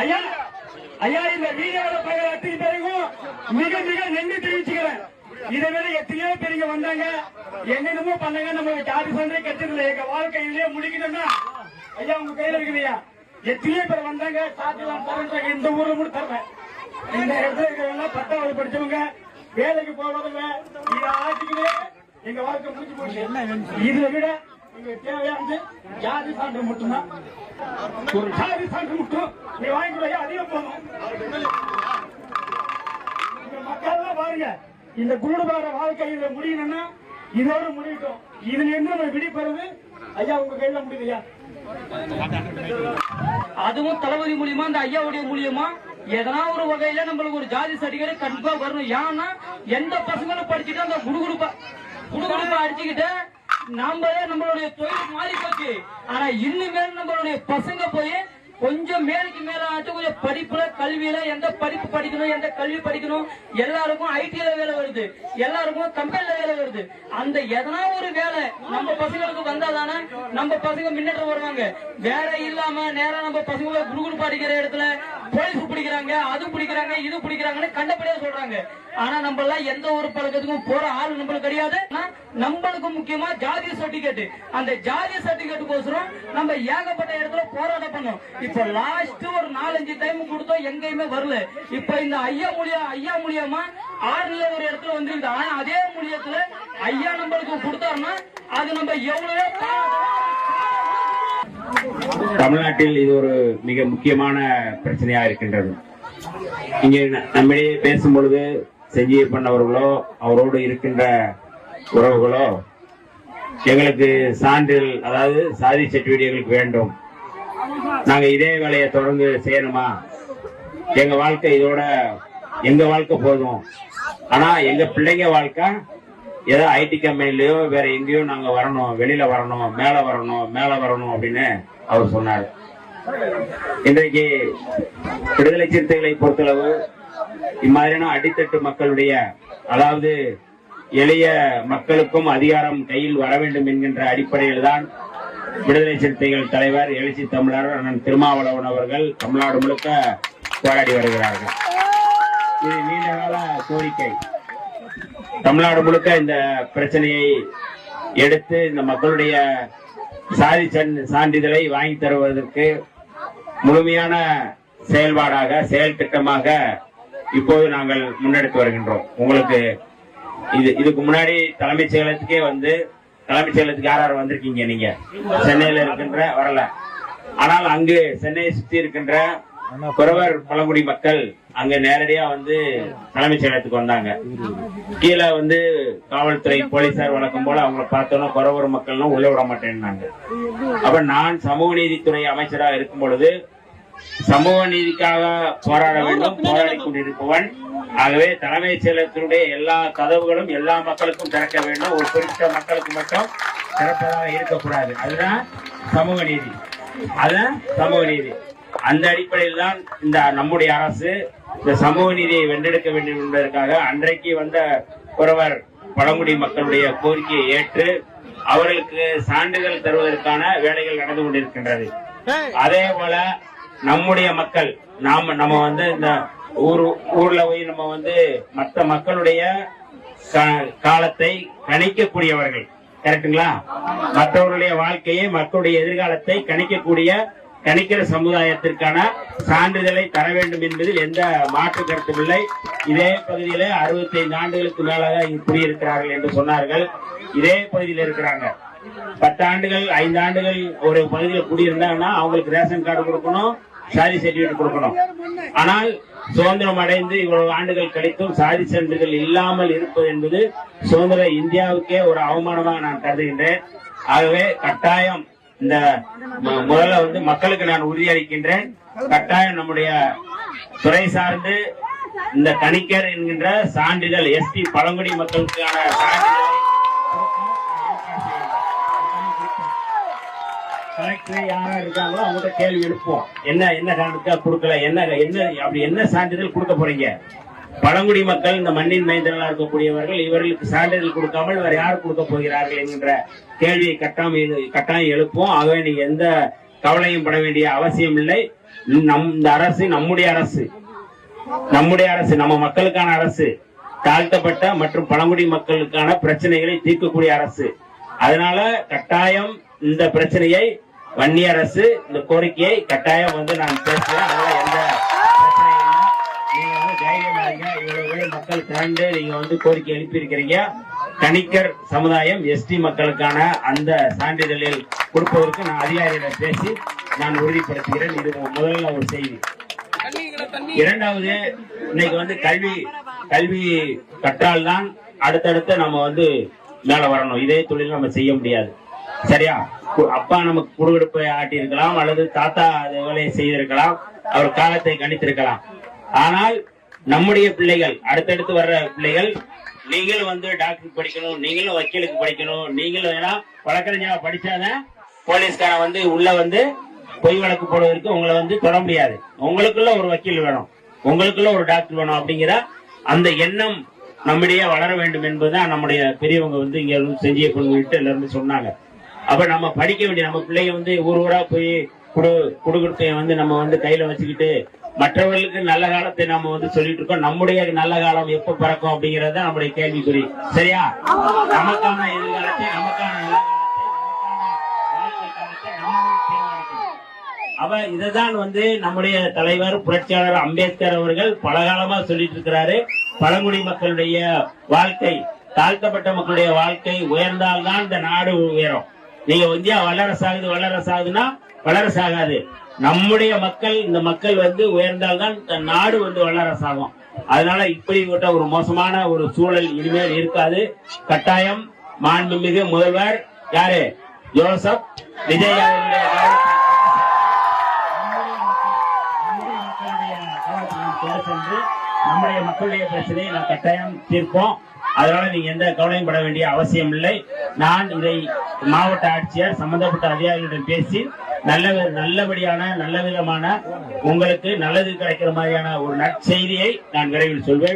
ஐயா ஐயா இந்த வீடியோட பயிர் அத்தனை பேருக்கும் மிக மிக நன்றி தெரிவிச்சுக்கிறேன். இதை விட எத்தனையோ பேருங்க வந்தாங்க, என்னென்னமோ பண்ணாங்க. நம்ம ஜாதி சான்றே கற்றுக்கல, எங்க வாழ்க்கையிலேயே முடிக்கணும்னா ஐயா உங்க கையில இருக்குதுயா. எத்தனையோ பேர் வந்தாங்க, சாத்தியம் தரேன், இந்த ஊர்ல கூட தரேன். இந்த இடத்துல இருக்கிறவங்க 10வது படிச்சவங்க, வேலைக்கு போவதில்லை, இதை ஆட்சிக்கவே எங்க வாழ்க்கை முடிச்சு போச்சு. இதை விட எங்க தேவையானது ஜாதி சான்று மட்டும்தான். ஒரு ஜாதி சான்று மட்டும் நீ வாங்கிக்கூட அதிகம் போகணும். மக்கள் பாருங்க, இந்த குடும்பர வாழ்க்கையில முடியணும்னா இதோட முடியட்டும். இதுல இருந்து நம்ம விடிப்பறது ஐயா உங்க கையில முடியுதுயா. அதுவும் தளபதி மூலியமா, இந்த ஐயாவுடைய மூலியமா எதனா ஒரு வகையில நம்மளுக்கு ஒரு ஜாதி சர்டிபிகேட் கண்டிப்பா வரணும். ஏன்னா எந்த பசங்களும் படிச்சுட்டு அந்த குடுகுடுப்பா அடிச்சுக்கிட்டு நம்மளுடைய தொழில் மாறி போச்சு. ஆனா இன்னுமே நம்மளுடைய பசங்க போய் கொஞ்சம் மேலுக்கு மேல ஆச்சு, கொஞ்சம் படிப்புல கல்வியில எந்த படிப்பு படிக்கணும், எந்த கல்வி படிக்கணும், எல்லாருக்கும் ஐடில வேலை வருது, எல்லாருக்கும் கம்பெனில வேலை வருது. அந்த எதனா ஒரு வேலை நம்ம பசங்களுக்கு வந்தாதானே நம்ம பசங்க முன்னேற்றம் வருவாங்க. வேற இல்லாம நேரம் நம்ம பசங்க குடுகுடு படிக்கிற இடத்துல போலீஸ் பிடிக்கிறாங்க, அது பிடிக்கிறாங்க, இது பிடிக்கிறாங்கன்னு கண்டபடியா சொல்றாங்க. ஆனா நம்ம எல்லாம் எந்த ஒரு பழக்கத்துக்கும் போற ஆள் நம்மளுக்கு கிடையாது. நம்மளுக்கு முக்கியமா ஜாதி சர்டிபிகேட். அந்த ஜாதி சர்டிபிகேட்டுக்கோசரம் நம்ம ஏகப்பட்ட இடத்துல போராட்டம் பண்ணோம். இப்ப லாஸ்ட் ஒரு 4-5 டைம் கொடுத்தோம், எங்கேயுமே வரல. இப்ப இந்த ஐயா மூலியமா 6ல ஒரு இடத்துல வந்துருக்கு. ஆனா அதே மூலியத்துல ஐயா நம்மளுக்கு கொடுத்தாருன்னா அது நம்ம எவ்வளவு தமிழ்நாட்டில் இது ஒரு மிக முக்கியமான பிரச்சனையா இருக்கின்றது. இங்கே நம்மிடையே பேசும் பொழுது செஞ்சியப்பன் அவர்களோ அவரோடு இருக்கின்ற உறவுகளோ எங்களுக்கு சான்றிதழ், அதாவது சாதி சர்டிபிகேட் எங்களுக்கு வேண்டும், நாங்க இதே வேலையை தொடர்ந்து செய்யணுமா, எங்க வாழ்க்கை இதோட எங்க வாழ்க்கை போதும், ஆனா எங்க பிள்ளைங்க வாழ்க்கை ஏதோ ஐடி கம்பெனிலயோ வேற எங்கேயோ நாங்க வரணும், வெளியில வரணும், மேல வரணும் அப்படின்னு அவர் சொன்னார். இன்றைக்கு விடுதலை சிறுத்தைகளை பொறுத்தளவு இம்மாதிரியான அடித்தட்டு மக்களுடைய, அதாவது எளிய மக்களுக்கும் அதிகாரம் கையில் வர வேண்டும் என்கின்ற அடிப்படையில் தான் விடுதலை சிறுத்தைகள் தலைவர் எழுச்சி தமிழர் அண்ணன் திருமாவளவன் அவர்கள் தமிழ்நாடு முழுக்க போராடி வருகிறார்கள். இது நீண்டகால கோரிக்கை. தமிழ்நாடு முழுக்க இந்த பிரச்சனையை எடுத்து இந்த மக்களுடைய சாதி சான்றிதழை வாங்கி தருவதற்கு முழுமையான செயல்பாடாக, செயல் திட்டமாக இப்போது நாங்கள் முன்னெடுத்து வருகின்றோம். உங்களுக்கு இதுக்கு முன்னாடி தலைமைச் செயலகத்துக்கே தலைமைச் செயலகத்துக்கு யார் வந்திருக்கீங்க? நீங்க சென்னையில இருக்கின்ற வரல. ஆனால் அங்கு சென்னையை சுற்றி இருக்கின்ற குறவர் பழங்குடி மக்கள் அங்க நேரடியா தலைமைச் செயலகத்துக்கு வந்தாங்க. கீழே காவல்துறை போலீசார் வழக்கம் போல அவங்களை பார்த்தோன்னா குறவர் மக்கள்லாம் உள்ள விட மாட்டேன்னாங்க. அப்ப நான் சமூக நீதித்துறை அமைச்சராக இருக்கும் பொழுது சமூக நீதிக்காக போராட வேண்டும், போராடி கொண்டிருப்பவன். ஆகவே தலைமைச் செயலகத்தினுடைய எல்லா கதவுகளும் எல்லா மக்களுக்கும் திறக்க வேண்டும், ஒரு குறிப்பிட்ட மக்களுக்கு மட்டும் திறப்பதாக இருக்கக்கூடாது. அதுதான் சமூக நீதி. அந்த அடிப்படையில் தான் இந்த நம்முடைய அரசு இந்த சமூக நீதியை வென்றெடுக்க வேண்டும் என்பதற்காக அன்றைக்கு வந்த குறவர் பழங்குடி மக்களுடைய கோரிக்கையை ஏற்று அவர்களுக்கு சான்றிதழ் தருவதற்கான வேலைகள் நடந்து கொண்டிருக்கின்றது. அதே போல நம்முடைய மக்கள் நம்ம இந்த ஊர்ல போய் நம்ம மற்ற மக்களுடைய காலத்தை கணிக்கக்கூடியவர்கள், கரெக்டுங்களா? மற்றவர்களுடைய வாழ்க்கையை, மக்களுடைய எதிர்காலத்தை கணிக்கிற சமுதாயத்திற்கான சான்றிதழை தர வேண்டும் என்பதில் எந்த மாற்று கருத்தும் இல்லை. இதே பகுதியில 65 ஆண்டுகளுக்கு மேலாக குடியிருக்கிறார்கள் என்று சொன்னார்கள். இதே பகுதியில் இருக்கிறாங்க. 10 ஆண்டுகள் 5 ஆண்டுகள் ஒரு பகுதியில் குடியிருந்தாங்கன்னா அவங்களுக்கு ரேஷன் கார்டு கொடுக்கணும், சாதி சர்டிபிகேட் கொடுக்கணும். ஆனால் சுதந்திரம் அடைந்து இவ்வளவு ஆண்டுகள் கழித்தும் சாதி சான்றிதழ் இல்லாமல் இருப்பது என்பது சுதந்திர இந்தியாவுக்கே ஒரு அவமானமாக நான் கருதுகின்றேன். ஆகவே கட்டாயம் இந்த முதல்ல மக்களுக்கு நான் உறுதியளிக்கின்றேன், கட்டாயம் நம்முடைய துறை சார்ந்து இந்த கணிக்கர் என்கின்ற சான்றிதழ் எஸ்டி பழங்குடி மக்களுக்கான சான்றிதழை கலெக்டர் யாரா இருக்காங்களோ அவங்கள்ட்ட கேள்வி எழுப்போம். என்ன காரணத்துக்காக கொடுக்கல, என்ன சான்றிதழ் கொடுக்க போறீங்க? பழங்குடி மக்கள் இந்த மண்ணின் மைந்தர்களாக இருக்கக்கூடியவர்கள், இவர்களுக்கு சான்றிதழ் கொடுக்காமல் வேற யார் கொடுக்க போகிறார்கள் என்கின்ற கேள்வியை கட்டாயம் எழுப்போம். ஆகவே நீங்க எந்த கவலையும் பட வேண்டிய அவசியம் இல்லை. இந்த அரசு நம்முடைய அரசு, நம்ம மக்களுக்கான அரசு, தாழ்த்தப்பட்ட மற்றும் பழங்குடி மக்களுக்கான பிரச்சனைகளை தீர்க்கக்கூடிய அரசு. அதனால கட்டாயம் இந்த பிரச்சனையை வன்னி அரசு இந்த கோரிக்கையை கட்டாயம் நான் பேசுறேன். அதனால எந்த பிரச்சனையும் நீங்க தைரியமாங்க. இவ்வளவு மக்கள் திரண்டு நீங்க கோரிக்கை எழுப்பி இருக்கிறீங்க. கணிக்கர் சமுதாயம் எஸ்டி மக்களுக்கான அந்த சான்றிதழில் கொடுப்பதற்கு நான் அதிகாரிகளை பேசி நான் உறுதிப்படுத்துகிறேன். இது முதல்ல ஒரு செய்தி. இரண்டாவது, இன்னைக்கு கல்வி கற்றால்தான் அடுத்தடுத்து நம்ம மேல வரணும். இதே தொழில் நம்ம செய்ய முடியாது. சரியா? அப்பா நமக்கு குடுகுடுப்பை ஆட்டி இருக்கலாம், அல்லது தாத்தா வேலையை செய்திருக்கலாம், அவர் காலத்தை கணித்திருக்கலாம். ஆனால் நம்முடைய பிள்ளைகள், அடுத்தடுத்து வர்ற பிள்ளைகள், நீங்களும் டாக்டருக்கு படிக்கணும், நீங்களும் வக்கீலுக்கு படிக்கணும், நீங்களும் ஏன்னா வழக்கறிஞரா படிச்சாதான் போலீஸ்காரன் உள்ள பொய் வழக்கு போடுவதற்கு உங்களை தொட முடியாது. உங்களுக்குள்ள ஒரு வக்கீல் வேணும், உங்களுக்குள்ள ஒரு டாக்டர் வேணும். அப்படிங்கிற அந்த எண்ணம் நம்மிடையே வளர வேண்டும் என்பதுதான் நம்முடைய பெரியவங்க இங்க செஞ்சிய பொண்ணுகிட்ட எல்லாருமே சொன்னாங்க. அப்ப நம்ம படிக்க வேண்டிய நம்ம பிள்ளைங்க ஊர் ஊரா போய் குடுகுடுப்பைய நம்ம கையில வச்சுக்கிட்டு மற்றவர்களுக்கு நல்ல காலத்தை நம்ம சொல்லிட்டு இருக்கோம். நம்முடைய நல்ல காலம் எப்ப பிறக்கும் அப்படிங்கறத நம்முடைய கேள்விக்குறி. சரியா? நமக்கான எதிர்காலத்தை, நமக்கான நல்ல காலத்தை அவ இதைதான் நம்முடைய தலைவர் புரட்சியாளர் அம்பேத்கர் அவர்கள் பல காலமா சொல்லிட்டு இருக்கிறாரு. பழங்குடி மக்களுடைய வாழ்க்கை, தாழ்த்தப்பட்ட மக்களுடைய வாழ்க்கை உயர்ந்தால்தான் இந்த நாடு உயரும். நீங்க இந்தியா வல்லரசாகுதுன்னா வல்லரசாகாது. நம்முடைய மக்கள், இந்த மக்கள் உயர்ந்தால்தான் இந்த நாடு வல்லரசாகும். அதனால இப்படிப்பட்ட ஒரு மோசமான ஒரு சூழல் இனிமேல் இருக்காது. கட்டாயம் மாண்புமிகு முதல்வர் யாரு ஜோசப் விஜய் அவருடைய நம்முடைய மக்களுடைய பிரச்சனையை நான் கட்டாயம் தீர்ப்போம். அதனால நீங்க எந்த கவலையும் பட வேண்டிய அவசியம் இல்லை. நான் இதை மாவட்ட ஆட்சியர் சம்பந்தப்பட்ட அதிகாரிகளிடம் பேசி நல்லபடியான நல்ல விதமான உங்களுக்கு நல்லது கிடைக்கிற மாதிரியான ஒரு நற்செய்தியை நான் விரைவில் சொல்வேன்.